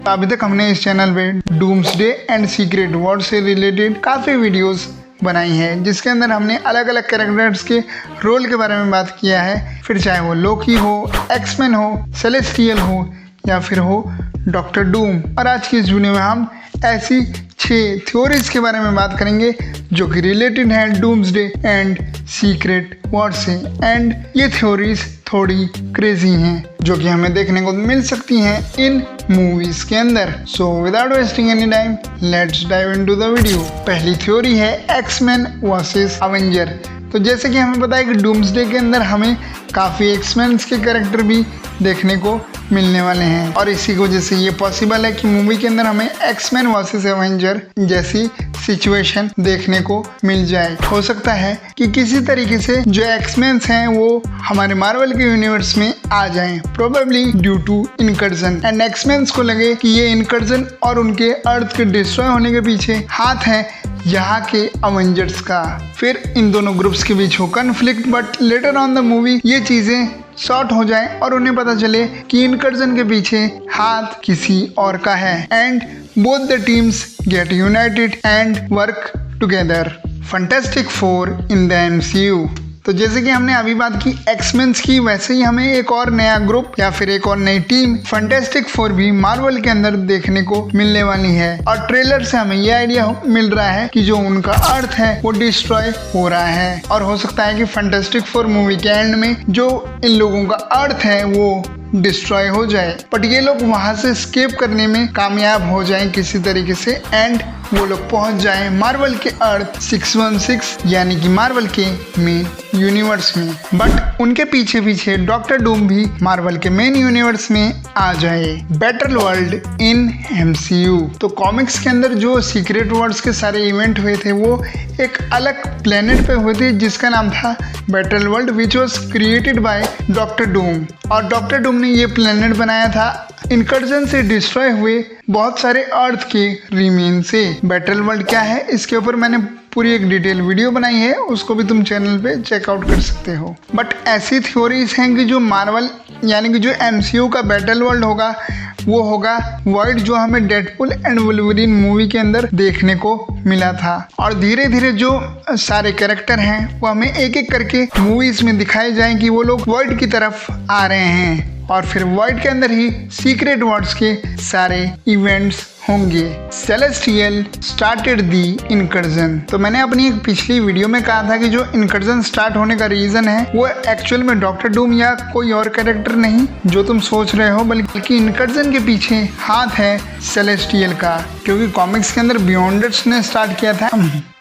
तो अभी तक हमने इस चैनल पे डूम्सडे एंड सीक्रेट वॉर से रिलेटेड काफ़ी वीडियोस बनाई है, जिसके अंदर हमने अलग अलग कैरेक्टर्स के रोल के बारे में बात किया है। फिर चाहे वो लोकी हो, एक्समैन हो, सेलेस्टियल हो या फिर हो डॉक्टर डूम। और आज की इस वीडियो में हम ऐसी 6 थ्योरीज के बारे में बात करेंगे जो कि रिलेटेड है डूम्सडे एंड सीक्रेट वॉर से। एंड ये थ्योरीज थोड़ी क्रेजी हैं जो कि हमें देखने को मिल सकती हैं इन मूवीज के अंदर। So without wasting any time let's dive into the video. पहली थ्योरी है एक्समैन वर्सेस अवेंजर। तो जैसे कि हमें पता है कि डूम्सडे के अंदर हमें काफ़ी एक्समैन्स के कैरेक्टर भी देखने को मिलने वाले हैं और इसी की वजह से ये पॉसिबल है कि मूवी के अंदर हमें एक्समैन वर्सेस एवेंजर जैसी सिचुएशन देखने को मिल जाए। हो सकता है कि किसी तरीके से जो एक्समैन्स हैं वो हमारे मार्वल के यूनिवर्स में आ जाएं, probably due to incursion. And एक्समैन्स को लगे कि ये इनकर्जन और उनके अर्थ के डिस्ट्रॉय होने के पीछे हाथ है यहाँ के अवेंजर्स का। फिर इन दोनों ग्रुप्स के बीच हो conflict, but later on the movie ये चीज़ें शॉर्ट हो जाए और उन्हें पता चले कि इनकर्जन के पीछे हाथ किसी और का है। And both the teams get united and work together. Fantastic four in the MCU। तो जैसे कि हमने अभी बात की एक्समैन्स की, वैसे ही हमें एक और नया ग्रुप या फिर एक और नई टीम फैंटास्टिक फोर भी मार्वल के अंदर देखने को मिलने वाली है। और ट्रेलर से हमें ये आइडिया मिल रहा है कि जो उनका अर्थ है वो डिस्ट्रॉय हो रहा है और हो सकता है कि फैंटास्टिक फोर मूवी के एंड में जो इन लोगों का अर्थ है वो डिस्ट्रॉय हो जाए, बट ये लोग वहां से स्केप करने में कामयाब हो जाएं किसी तरीके से एंड वो लोग पहुंच जाएं मार्वल के अर्थ 616 यानी कि मार्वल के मेन यूनिवर्स में। बट उनके पीछे पीछे डॉक्टर डूम भी मार्वल के मेन यूनिवर्स में आ जाए। Battle world in MCU। तो कॉमिक्स के अंदर जो सीक्रेट वॉर्स के सारे इवेंट हुए थे वो एक अलग प्लेनेट पे हुए थे जिसका नाम था battle world, which was created by doctor Doom. और डॉक्टर डूम ने ये प्लेनेट बनाया था इनकर्जन से डिस्ट्रॉय हुए बहुत सारे अर्थ के रिमेन से। बैटल वर्ल्ड क्या है इसके ऊपर मैंने पूरी एक डिटेल वीडियो बनाई है, उसको भी तुम चैनल पे चेकआउट कर सकते हो। बट ऐसी थ्योरीज हैं कि जो मार्वल यानी कि जो MCU का बैटल वर्ल्ड होगा वो होगा वर्ल्ड जो हमें डेडपुल एंड वुल्वरीन मूवी के अंदर देखने को मिला था। और धीरे धीरे जो सारे कैरेक्टर हैं वो हमें एक एक करके मूवीज में दिखाए जाएं कि वो लोग वर्ल्ड की तरफ आ रहे हैं और फिर वर्ल्ड के अंदर ही सीक्रेट वॉर्स के सारे इवेंट्स होंगे। Celestial started the incursion. तो मैंने अपनी एक पिछली वीडियो में कहा था कि जो इनकर्जन स्टार्ट होने का रीजन है वो एक्चुअल में डॉक्टर डूम या कोई और कैरेक्टर नहीं जो तुम सोच रहे हो, बल्कि इनकर्जन के पीछे हाथ है सेलेस्टियल का, क्योंकि कॉमिक्स के अंदर बियॉन्डर्स ने स्टार्ट किया था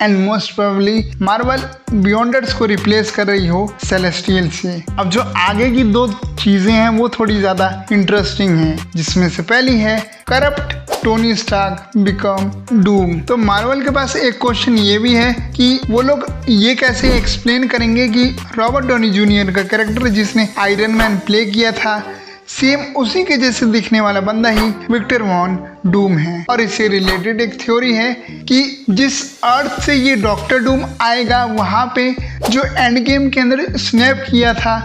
and most probably Marvel Beyonders को रिप्लेस कर रही हो सेलेस्टियल से। अब जो आगे की 2 चीजें हैं वो थोड़ी ज्यादा इंटरेस्टिंग हैं, जिसमें से पहली है corrupt Tony Stark become Doom. तो मार्वल के पास एक क्वेश्चन ये भी है कि वो लोग ये कैसे एक्सप्लेन करेंगे कि रॉबर्ट डॉनी जूनियर का कैरेक्टर जिसने आयरन मैन प्ले किया था सेम उसी के जैसे दिखने वाला बंदा ही विक्टर वॉन डूम है। और इससे रिलेटेड एक थ्योरी है कि जिस अर्थ से ये डॉक्टर डूम आएगा वहाँ पे जो एंड गेम के अंदर स्नैप किया था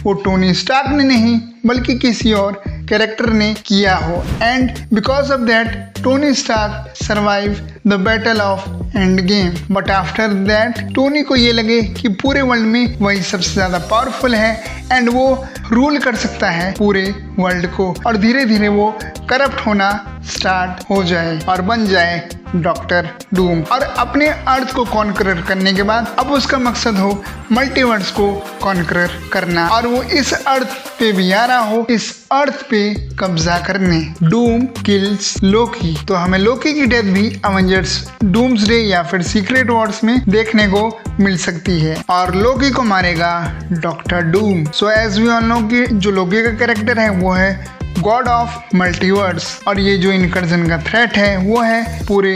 वो टोनी स्टार्क ने नहीं बल्कि किसी और कैरेक्टर ने किया हो। And because of that Tony Stark survive the battle of end game. But after that Tony को ये लगे कि पूरे वर्ल्ड में वही सबसे ज़्यादा पावरफुल है एंड वो रूल कर सकता है पूरे वर्ल्ड को और धीरे धीरे वो करप्ट होना स्टार्ट हो जाए और बन जाए डॉक्टर डूम। और अपने अर्थ को कॉन्करर करने के बाद अब उसका मकसद हो मल्टीवर्स को कॉन्करर करना और वो इस अर्थ पे भी आ रहा हो, इस अर्थ पे कब्जा करने। डूम किल्स लोकी। तो हमें लोकी की डेथ भी अवेंजर्स डूम्सडे या फिर सीक्रेट वॉर्स में देखने को मिल सकती है और लोकी को मारेगा doctor Doom. So as we all know कि जो लोकी का कैरेक्टर है वो है गॉड ऑफ मल्टीवर्स और ये जो इनकर्जन का थ्रेट है वो है पूरे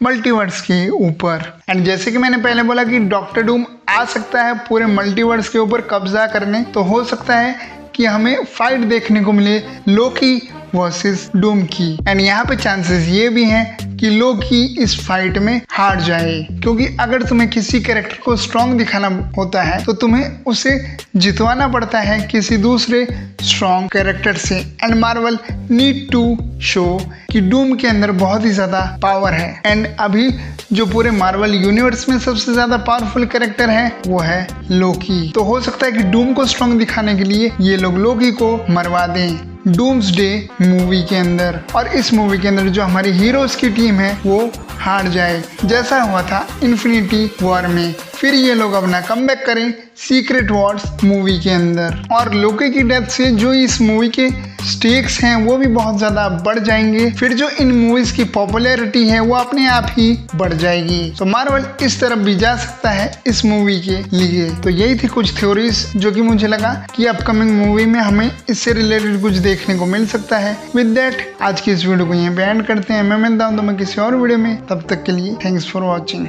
मल्टीवर्स के ऊपर। एंड जैसे कि मैंने पहले बोला कि डॉक्टर डूम आ सकता है पूरे मल्टीवर्स के ऊपर कब्जा करने, तो हो सकता है कि हमें फाइट देखने को मिले लोकी वर्सेस डूम की। एंड यहाँ पे चांसेस ये भी हैं कि लोकी इस फाइट में हार जाए, क्योंकि अगर तुम्हें किसी कैरेक्टर को स्ट्रॉन्ग दिखाना होता है तो तुम्हें उसे जितवाना पड़ता है किसी दूसरे स्ट्रॉन्ग कैरेक्टर से। And Marvel need to show कि डूम के अंदर बहुत ही ज्यादा पावर है। एंड अभी जो पूरे मार्वल यूनिवर्स में सबसे ज्यादा पावरफुल कैरेक्टर है वो है लोकी। तो हो सकता है कि डूम को स्ट्रॉन्ग दिखाने के लिए ये लोग लोकी को मरवा दें डूम्सडे मूवी के अंदर, और इस मूवी के अंदर जो हमारी हीरोज की टीम है वो हार जाए, जैसा हुआ था इन्फिनिटी वॉर में। फिर ये लोग अपना कमबैक करें सीक्रेट वॉर्स मूवी के अंदर, और लोकी की डेथ से जो इस मूवी के स्टेक्स हैं वो भी बहुत ज्यादा बढ़ जाएंगे। फिर जो इन मूवीज की पॉपुलैरिटी है वो अपने आप ही बढ़ जाएगी। तो मार्वल इस तरफ भी जा सकता है इस मूवी के लिए। तो यही थी कुछ थ्योरीज जो कि मुझे लगा कि अपकमिंग मूवी में हमें इससे रिलेटेड कुछ देखने को मिल सकता है। विद दैट आज की इस वीडियो को यहीं पे एंड करते हैं। मैं मिलता हूँ तुम्हें किसी और वीडियो में, तब तक के लिए थैंक्स फॉर वॉचिंग।